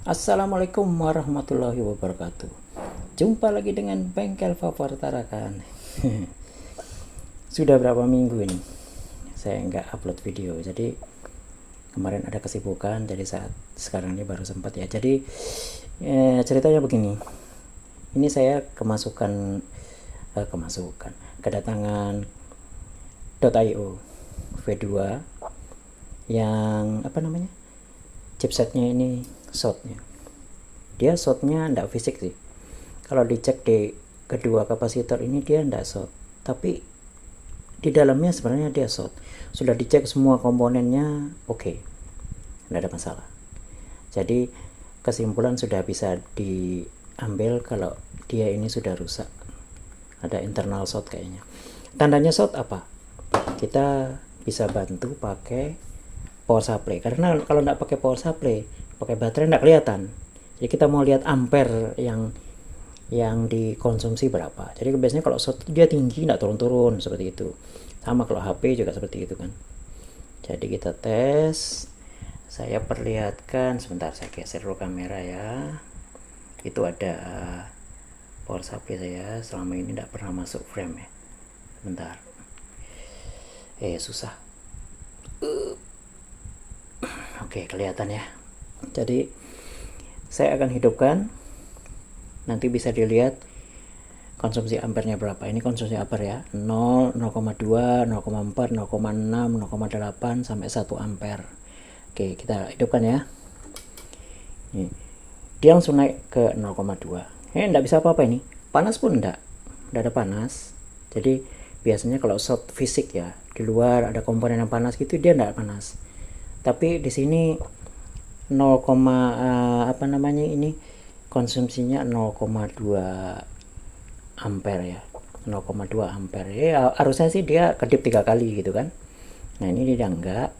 Assalamualaikum warahmatullahi wabarakatuh. Jumpa lagi dengan bengkel favorit Tarakan. Sudah berapa minggu ini saya nggak upload video, jadi kemarin ada kesibukan, jadi saat sekarang ini baru sempat ya. Jadi ceritanya begini, ini saya kedatangan .io V2 yang chipsetnya ini shotnya ndak fisik sih. Kalau dicek di kedua kapasitor ini dia ndak shot, tapi di dalamnya sebenarnya dia shot. Sudah dicek semua komponennya oke, ndak ada masalah. Jadi kesimpulan sudah bisa diambil kalau dia ini sudah rusak, ada internal shot kayaknya. Tandanya shot apa? Kita bisa bantu pakai power supply, karena kalau nggak pakai power supply, pakai baterai nggak kelihatan. Jadi kita mau lihat ampere yang dikonsumsi berapa. Jadi biasanya kalau short dia tinggi, nggak turun-turun seperti itu. Sama kalau HP juga seperti itu kan. Jadi kita tes. Saya perlihatkan, sebentar saya geser dulu kamera ya. Itu ada power supply saya, selama ini nggak pernah masuk frame ya. Bentar. Susah. Oke, kelihatan ya. Jadi saya akan hidupkan, nanti bisa dilihat konsumsi ampernya berapa. Ini konsumsi ampere ya, 0, 0,2, 0,4, 0,6, 0,8 sampai 1 ampere. Oke, kita hidupkan ya. Nih, dia langsung naik ke 0,2. Enggak bisa apa-apa ini. Panas pun enggak ada panas. Jadi biasanya kalau short fisik ya, di luar ada komponen yang panas gitu, dia enggak panas. Tapi di sini 0, ini konsumsinya 0,2 ampere ya, 0,2 ampere ya. Harusnya sih dia kedip 3 kali gitu kan. Nah ini dia enggak,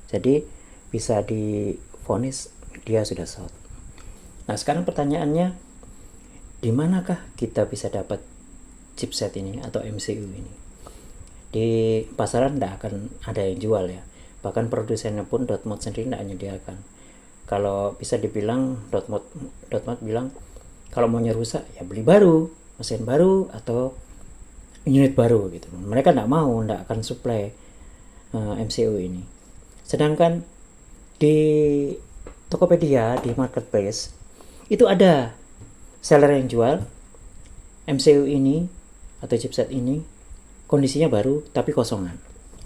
jadi bisa divonis dia sudah short. Nah sekarang pertanyaannya, di manakah kita bisa dapat chipset ini atau MCU ini? Di pasaran tidak akan ada yang jual ya, bahkan produsennya pun Dotmod sendiri tidak menyediakan. Kalau bisa dibilang Dotmod bilang kalau maunya rusak ya beli baru, mesin baru atau unit baru gitu. Mereka tidak akan supply MCU ini. Sedangkan di Tokopedia, di marketplace itu ada seller yang jual MCU ini atau chipset ini, kondisinya baru tapi kosongan.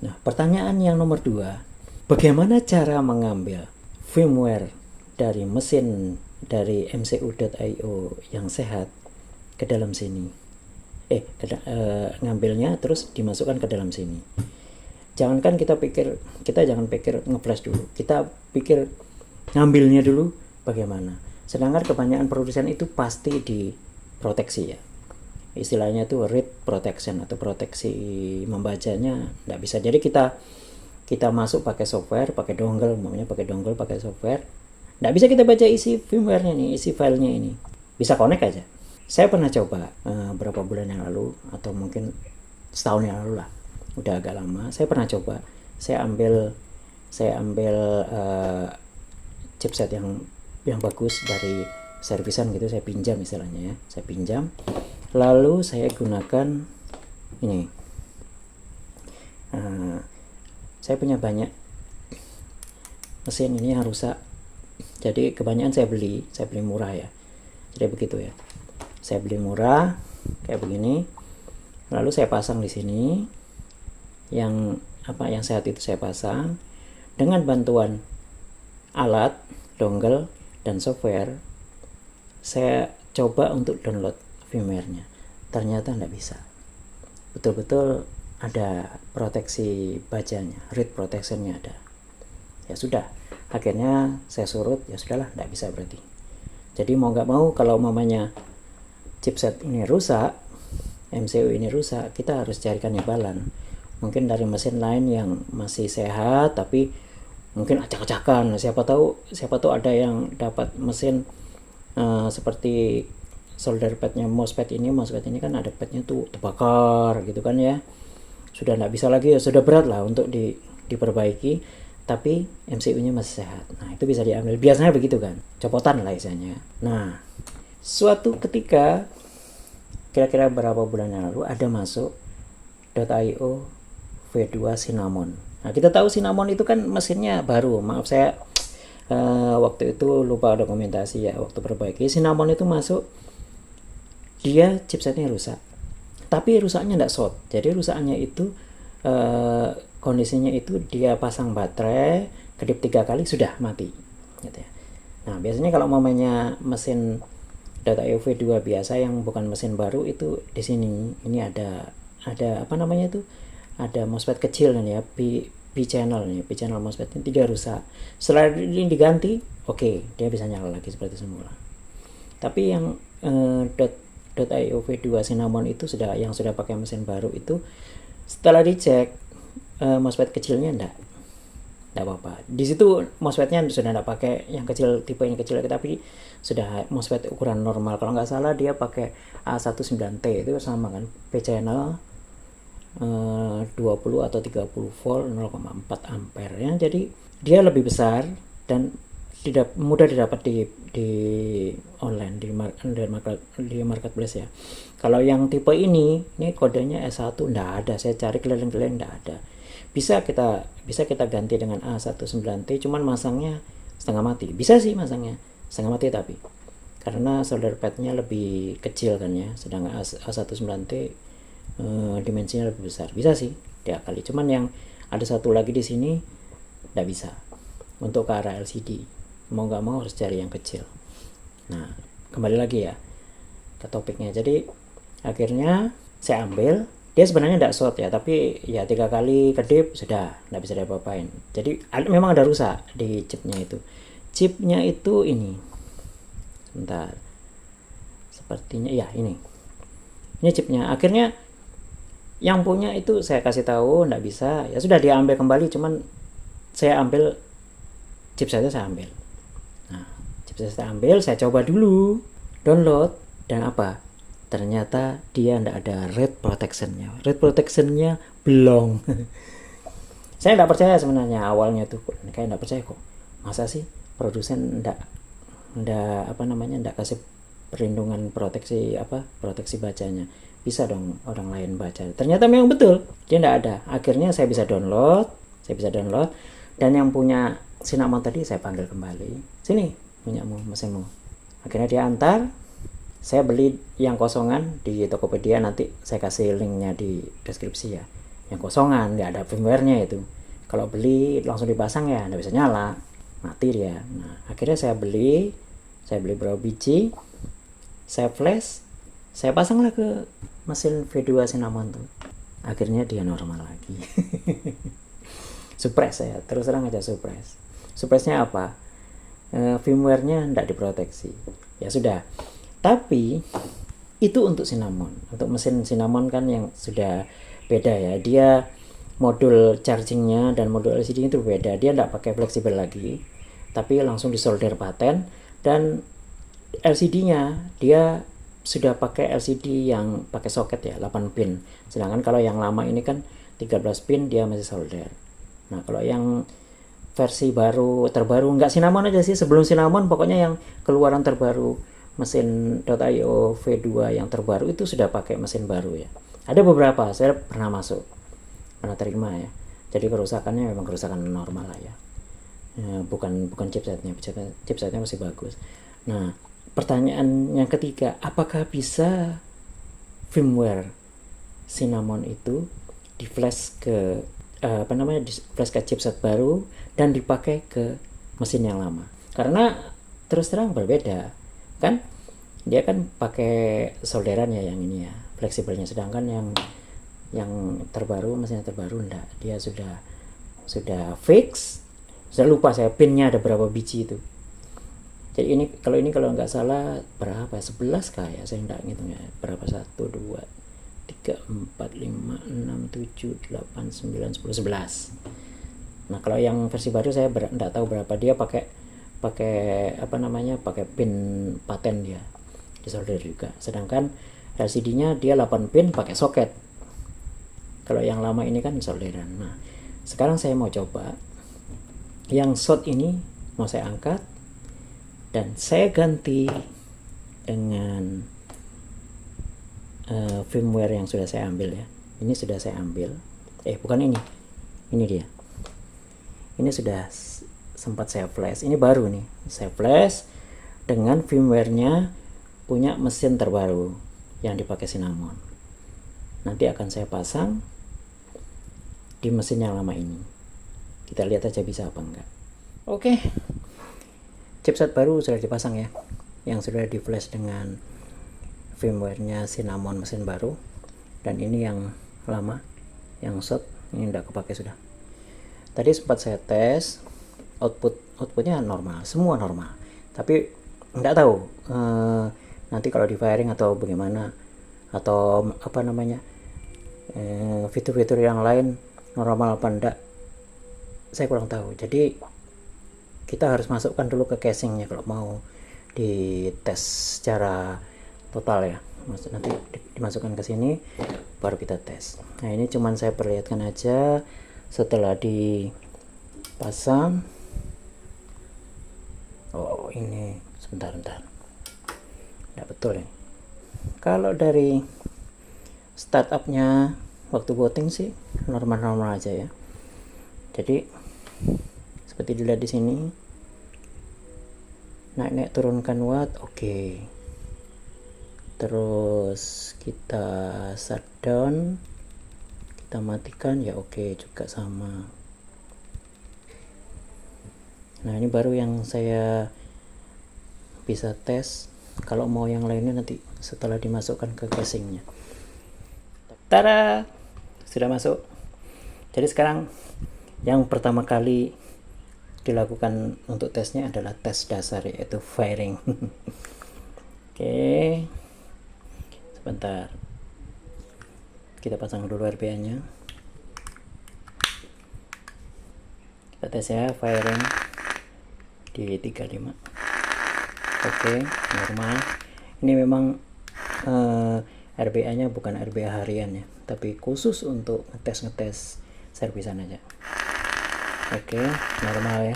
Nah pertanyaan yang nomor 2, bagaimana cara mengambil firmware dari mesin dari MCU.io yang sehat ke dalam sini, ngambilnya terus dimasukkan ke dalam sini. Jangan pikir ngeflash dulu, kita pikir ngambilnya dulu bagaimana. Sedangkan kebanyakan produsen itu pasti diproteksi ya, istilahnya itu read protection atau proteksi membacanya nggak bisa. Jadi kita masuk pakai software, pakai dongle, pakai software, nggak bisa kita baca isi firmware-nya nih, isi filenya ini. Bisa connect aja. Saya pernah coba berapa bulan yang lalu, atau mungkin setahun yang lalu lah, udah agak lama. Saya pernah coba, saya ambil chipset yang bagus dari servisan gitu, saya pinjam istilahnya ya, saya pinjam, lalu saya gunakan ini. Saya punya banyak mesin ini yang rusak, jadi kebanyakan saya beli murah ya. Jadi begitu ya, saya beli murah kayak begini, lalu saya pasang di sini. Yang sehat itu saya pasang dengan bantuan alat, dongle dan software. Saya coba untuk download firmware-nya, ternyata tidak bisa. Betul-betul ada proteksi bacanya, read protection-nya ada. Ya sudah, akhirnya saya surut, ya sudahlah, tidak bisa berarti. Jadi mau nggak mau, kalau mamanya chipset ini rusak, MCU ini rusak, kita harus carikan imbalan. Mungkin dari mesin lain yang masih sehat tapi mungkin acak-acakan. Siapa tahu ada yang dapat mesin seperti solder padnya MOSFET ini kan ada padnya tuh terbakar gitu kan ya, sudah nggak bisa lagi ya, sudah berat lah untuk diperbaiki. tapi MCU-nya masih sehat. Nah, itu bisa diambil. Biasanya begitu kan, copotan lah istilahnya. Nah, suatu ketika, kira-kira berapa bulan yang lalu, ada masuk .io V2 Cinnamon. Nah, kita tahu Cinnamon itu kan mesinnya baru. Maaf saya waktu itu lupa dokumentasi ya, waktu perbaiki. Cinnamon itu masuk, dia chipsetnya rusak. Tapi rusaknya tidak short. Jadi rusaknya itu kondisinya itu dia pasang baterai, kedip 3 kali sudah mati gitu ya. Nah, biasanya kalau momennya mesin .io V2 biasa yang bukan mesin baru itu di sini ini ada apa namanya itu, ada MOSFET kecil nih ya, P channel nih, P channel MOSFET ini tidak rusak. Setelah ini diganti, oke, dia bisa nyala lagi seperti semula. Tapi yang .io V2 Cinnamon itu sudah pakai mesin baru itu, setelah dicek MOSFET kecilnya enggak apa-apa. Di situ MOSFET-nya sudah enggak pakai yang kecil, tipe yang kecil, tapi sudah MOSFET ukuran normal. Kalau nggak salah dia pakai A19T, itu sama kan, P channel 20 atau 30 volt 0,4 ampere ya. Jadi dia lebih besar dan tidak mudah didapat di online, di marketplace ya. Kalau yang tipe ini kodenya S1 enggak ada. Saya cari keliling-keliling enggak ada. Bisa kita ganti dengan A19T, cuman masangnya setengah mati. Bisa sih masangnya setengah mati, tapi karena solder padnya lebih kecil kan ya, sedangkan A19T dimensinya lebih besar. Bisa sih diakali, cuman yang ada satu lagi di sini enggak bisa untuk ke arah LCD. Mau nggak mau harus cari yang kecil. Nah, kembali lagi ya ke topiknya. Jadi akhirnya saya ambil, dia sebenarnya tidak short ya, tapi ya 3 kali kedip sudah nggak bisa diapa-apain. Jadi memang ada rusak di chipnya itu. Chipnya itu ini, bentar, sepertinya ya ini chipnya. Akhirnya yang punya itu saya kasih tahu nggak bisa, ya sudah dia ambil kembali. Cuman saya ambil chipsetnya, saya ambil. Nah, chipset saya ambil, saya coba dulu download, dan apa? Ternyata dia tidak ada red protectionnya belum. Saya tidak percaya sebenarnya awalnya tuh, kayak tidak percaya kok. Masa sih produsen tidak kasih perlindungan proteksi bacanya? Bisa dong orang lain baca. Ternyata memang betul dia tidak ada. Akhirnya saya bisa download, dan yang punya Cinnamon tadi saya panggil kembali, sini punyamu, mesinmu. Akhirnya dia antar. Saya beli yang kosongan di Tokopedia, nanti saya kasih linknya di deskripsi ya. Yang kosongan, nggak ada firmware-nya itu. Kalau beli langsung dipasang ya nggak bisa nyala, mati dia. Nah, akhirnya saya beli berapa biji, saya flash, saya pasanglah ke mesin V2 Cinnamon tuh. Akhirnya dia normal lagi. Surprise saya, terus terang aja surprise. Surprise-nya apa? Firmware-nya tidak diproteksi. Ya sudah. Tapi itu untuk Cinnamon. Untuk mesin Cinnamon kan yang sudah beda ya. Dia modul charging-nya dan modul LCD itu beda. Dia tidak pakai fleksibel lagi, tapi langsung disolder paten. Dan LCD-nya dia sudah pakai LCD yang pakai soket ya, 8 pin. Sedangkan kalau yang lama ini kan 13 pin, dia masih solder. Nah, kalau yang versi terbaru, nggak Cinnamon aja sih, sebelum Cinnamon pokoknya yang keluaran terbaru mesin .io V2 yang terbaru itu sudah pakai mesin baru ya. Ada beberapa saya pernah terima ya. Jadi kerusakannya memang kerusakan normal lah ya. Bukan chipsetnya masih bagus. Nah, pertanyaan yang ketiga, apakah bisa firmware Cinnamon itu di flash ke di flash ke chipset baru dan dipakai ke mesin yang lama? Karena terus terang berbeda kan, dia kan pakai solderan ya yang ini ya, fleksibelnya, sedangkan yang terbaru, mesin terbaru enggak, dia sudah fix. Saya lupa saya pinnya ada berapa biji itu. Jadi ini kalau nggak salah berapa, 11 kah ya, saya nggak ngitung ya, berapa, 1, 2, 3, 4, 5, 6, 7, 8, 9, 10, 11. Nah, kalau yang versi baru saya nggak tahu berapa, dia pakai pin paten, dia disolder juga. Sedangkan LCD-nya dia 8 pin pakai soket. Kalau yang lama ini kan solderan. Nah, sekarang saya mau coba Yang short ini mau saya angkat dan saya ganti dengan firmware yang sudah saya ambil ya. Ini sudah saya ambil. Bukan ini. Ini dia. Ini sudah sempat saya flash. Ini baru nih. Saya flash dengan firmware-nya punya mesin terbaru yang dipakai Cinnamon. Nanti akan saya pasang di mesin yang lama ini. Kita lihat aja bisa apa enggak. Oke. Chipset baru sudah dipasang ya. Yang sudah di flash dengan firmware-nya Cinnamon mesin baru. Dan ini yang lama, yang short, ini enggak kepake sudah. Tadi sempat saya tes, outputnya normal, semua normal. Tapi enggak tahu nanti kalau di firing atau bagaimana, atau apa namanya, fitur-fitur yang lain normal apa enggak, saya kurang tahu. Jadi kita harus masukkan dulu ke casingnya kalau mau dites secara total ya. Nanti dimasukkan ke sini baru kita tes. Nah, ini cuman saya perlihatkan aja setelah dipasang. Oh, ini sebentar. Nggak betul ini. Kalau dari startupnya waktu booting sih normal-normal aja ya. Jadi seperti dilihat di sini, naik turunkan watt, oke. Terus kita shutdown, kita matikan ya, oke juga sama. Nah, ini baru yang saya bisa tes. Kalau mau yang lainnya nanti setelah dimasukkan ke casingnya. Tada, sudah masuk. Jadi sekarang yang pertama kali dilakukan untuk tesnya adalah tes dasar, yaitu firing. Oke, sebentar, kita pasang dulu RPA nya. Kita tes ya, firing di 35. Oke, normal. Ini memang RPA nya bukan RPA harian ya, tapi khusus untuk ngetes servisan aja. Oke, normal ya.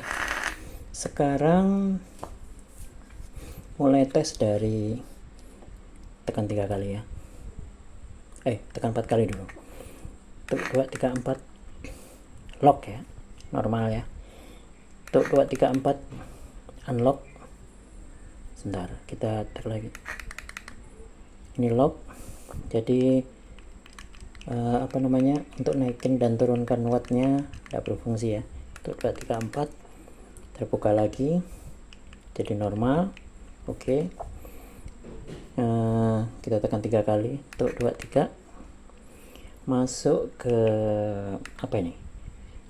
Sekarang mulai tes dari tekan 3 kali ya. Tekan 4 kali dulu. 2, 3, 4 lock ya. Normal ya. 2, 3, 4 unlock. Sebentar, kita tek lagi. Ini lock. Jadi untuk naikin dan turunkan wattnya tidak berfungsi ya. 2, 3, 4 terbuka lagi jadi normal. Oke, kita tekan 3 kali. 2, 3 masuk ke apa ini,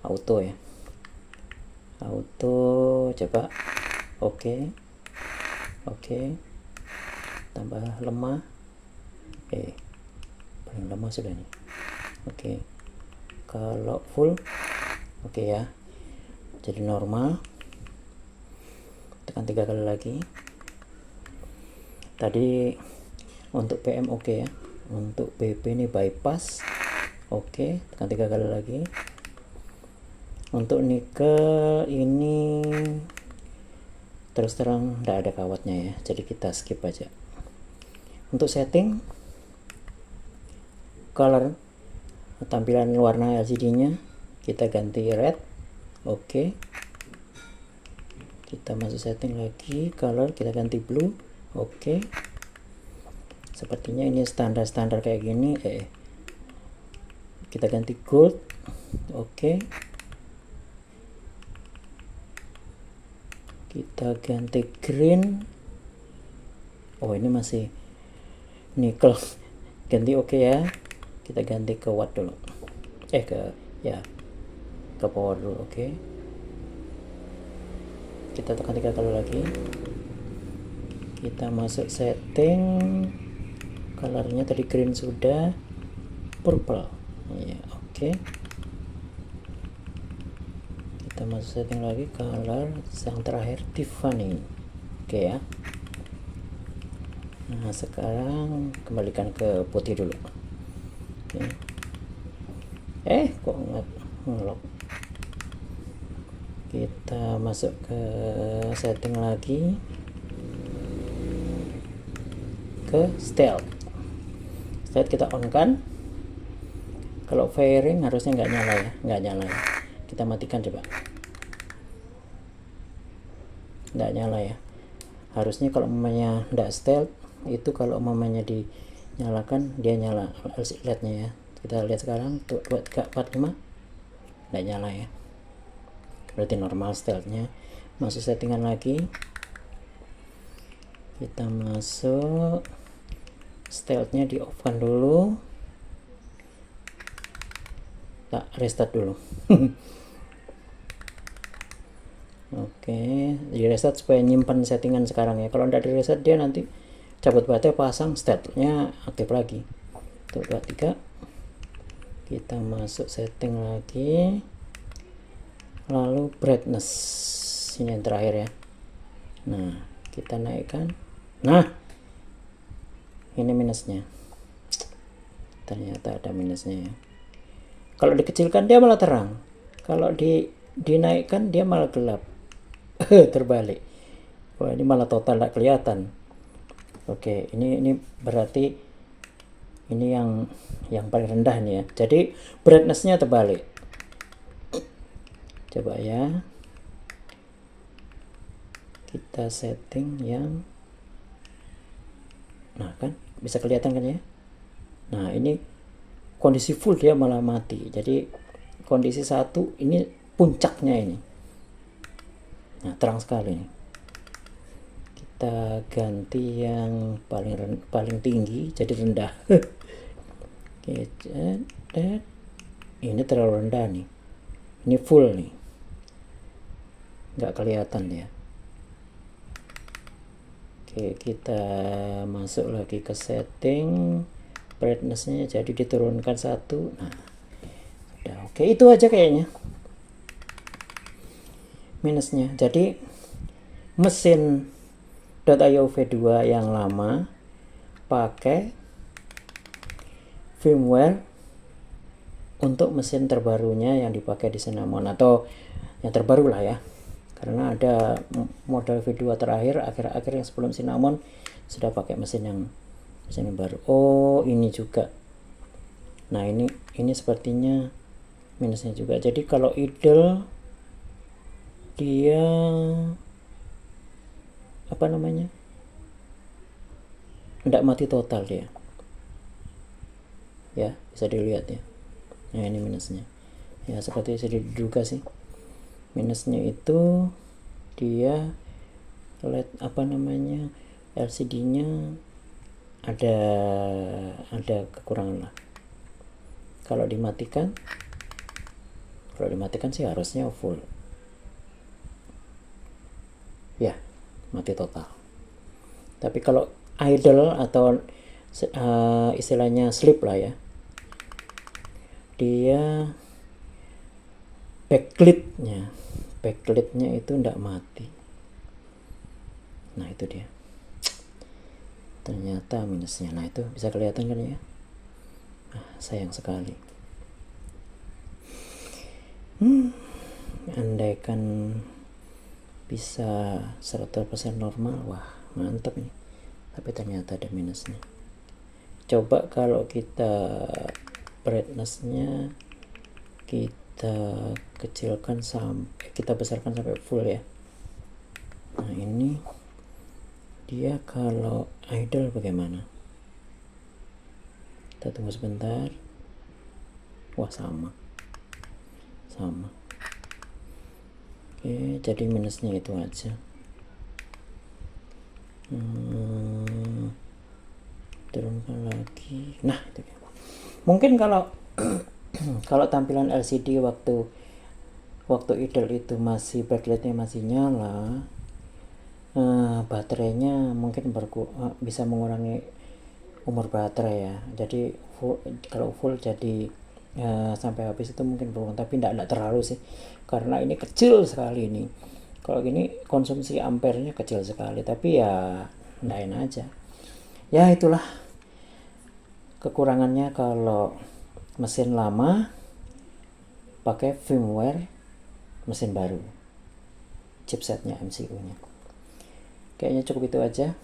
auto ya, auto, coba. Oke, tambah lemah, paling lemah sudah nih. Oke, kalau full oke ya, jadi normal. Tekan 3 kali lagi. Tadi untuk PM oke ya, untuk BP ini bypass. Oke, tekan 3 kali lagi. Untuk nikel ini terus terang tidak ada kawatnya ya, jadi kita skip aja. Untuk setting color, tampilan warna LCD nya kita ganti red. Oke, kita masuk setting lagi, color kita ganti blue. Oke, sepertinya ini standar kayak gini. Kita ganti gold. Oke, kita ganti green. Oh, ini masih nickel. Ganti oke ya. Kita ganti ke watt dulu. Ke power dulu. Oke, kita tekan 3 kali lagi. Kita masuk setting, colornya tadi green sudah, purple ya. Oke, kita masuk setting lagi, color yang terakhir Tiffany. Oke ya. Nah, sekarang kembalikan ke putih dulu. Oke. Kok ngelok. Kita masuk ke setting lagi, ke stealth kita on kan. Kalau fairing harusnya nggak nyala ya, kita matikan coba. Nggak nyala ya, harusnya kalau mamanya nggak stealth itu, kalau mamanya dinyalakan dia nyala LED-nya ya. Kita lihat sekarang tuh 45 nggak nyala ya, berarti normal stealth-nya. Masuk settingan lagi, kita masuk stealth-nya di off kan dulu, tak restart dulu. Oke, di reset supaya nyimpan settingan sekarang ya. Kalau tidak di reset dia nanti cabut baterai, pasang stealth-nya aktif lagi. Tuh 23. Kita masuk setting lagi, lalu brightness ini yang terakhir ya. Nah, kita naikkan. Nah, ini minusnya, ternyata ada minusnya ya. Kalau dikecilkan dia malah terang, kalau dinaikkan dia malah gelap. Terbalik. Wah, ini malah total tidak kelihatan. Oke, ini berarti ini yang paling rendah nih ya. Jadi brightness-nya terbalik. Coba ya, kita setting yang, nah kan bisa kelihatan kan ya. Nah, ini kondisi full dia malah mati. Jadi kondisi 1 ini puncaknya ini. Nah, terang sekali nih. Kita ganti yang paling tinggi jadi rendah. Oke, ini terlalu rendah nih. Ini full nih, nggak kelihatan ya. Oke, kita masuk lagi ke setting, brightness-nya jadi diturunkan 1. Nah, udah oke, itu aja kayaknya minusnya. Jadi mesin .io V2 yang lama pakai firmware untuk mesin terbarunya yang dipakai di Cinnamon, atau yang terbaru lah ya, karena ada model V2 terakhir akhir-akhir yang sebelum Cinnamon sudah pakai mesin yang baru. Oh, ini juga. Nah, ini sepertinya minusnya juga. Jadi kalau idle dia apa namanya, tidak mati total dia ya, bisa dilihat ya. Nah, ini minusnya ya, seperti sudah diduga sih. Minusnya itu dia LED apa namanya, LCD-nya ada kekurangan lah. Kalau dimatikan sih harusnya full ya, mati total. Tapi kalau idle atau istilahnya sleep lah ya, dia backlit-nya itu tidak mati. Nah, itu dia ternyata minusnya. Nah, itu bisa kelihatan kan ya. Sayang sekali. Andaikan bisa 100% normal, wah mantap nih. Tapi ternyata ada minusnya. Coba kalau kita brightness-nya kita kecilkan sampai, kita besarkan sampai full ya. Nah, ini dia kalau idle bagaimana? Kita tunggu sebentar. Wah, sama. Oke, jadi minusnya itu aja. Turunkan lagi. Nah, itu dia. Mungkin kalau kalau tampilan LCD waktu idle itu masih backlightnya masih nyala, baterainya mungkin bisa mengurangi umur baterai ya. Jadi kalau full jadi sampai habis itu mungkin berkurang, tapi tidak terlalu sih, karena ini kecil sekali ini. Kalau gini konsumsi ampernya kecil sekali, tapi ya ndain aja ya. Itulah kekurangannya kalau mesin lama pakai firmware mesin baru. chipsetnya, MCU-nya. Kayaknya cukup itu aja.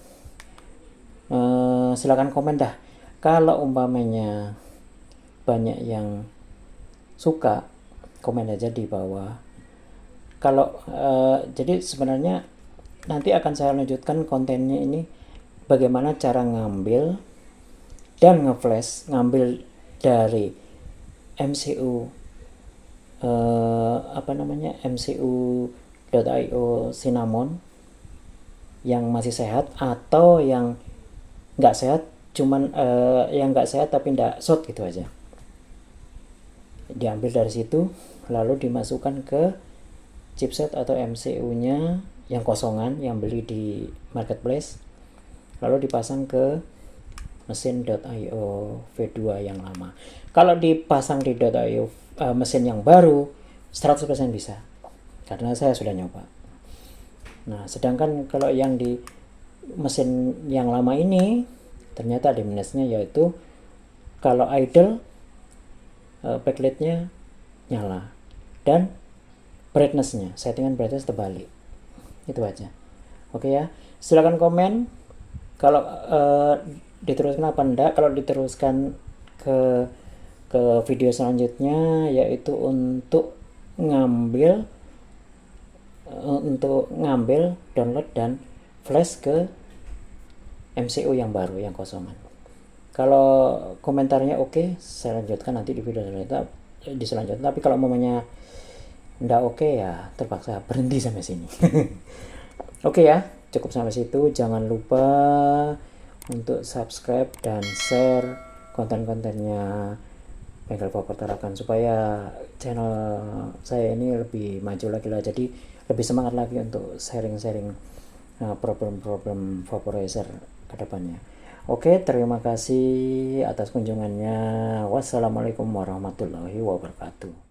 Silakan komen dah kalau umpamanya banyak yang suka, komen aja di bawah. Kalau jadi sebenarnya nanti akan saya lanjutkan kontennya ini bagaimana cara ngambil dan ngeflash, ngambil dari MCU MCU.io Cinnamon yang masih sehat atau yang nggak sehat, cuman yang nggak sehat tapi nggak short gitu aja. Diambil dari situ lalu dimasukkan ke chipset atau MCU-nya yang kosongan yang beli di marketplace, lalu dipasang ke mesin.io V2 yang lama. Kalau dipasang di .io mesin yang baru 100% bisa, karena saya sudah nyoba. Nah, sedangkan kalau yang di mesin yang lama ini ternyata ada minusnya, yaitu kalau idle backlightnya nyala dan brightnessnya, settingan brightness terbalik. Itu aja. Oke ya, silakan komen kalau diteruskan apa enggak. Kalau diteruskan ke video selanjutnya, yaitu untuk ngambil download dan flash ke MCU yang baru, yang kosongan. Kalau komentarnya oke, saya lanjutkan nanti di video selanjutnya. Tapi kalau momennya nggak oke, ya terpaksa berhenti sampai sini. Oke ya, cukup sampai situ. Jangan lupa untuk subscribe dan share konten-kontennya Bengkel Popor Tarakan, supaya channel saya ini lebih maju lagi lah, jadi lebih semangat lagi untuk sharing-sharing problem-problem vaporizer ke depannya. Oke, terima kasih atas kunjungannya. Wassalamualaikum warahmatullahi wabarakatuh.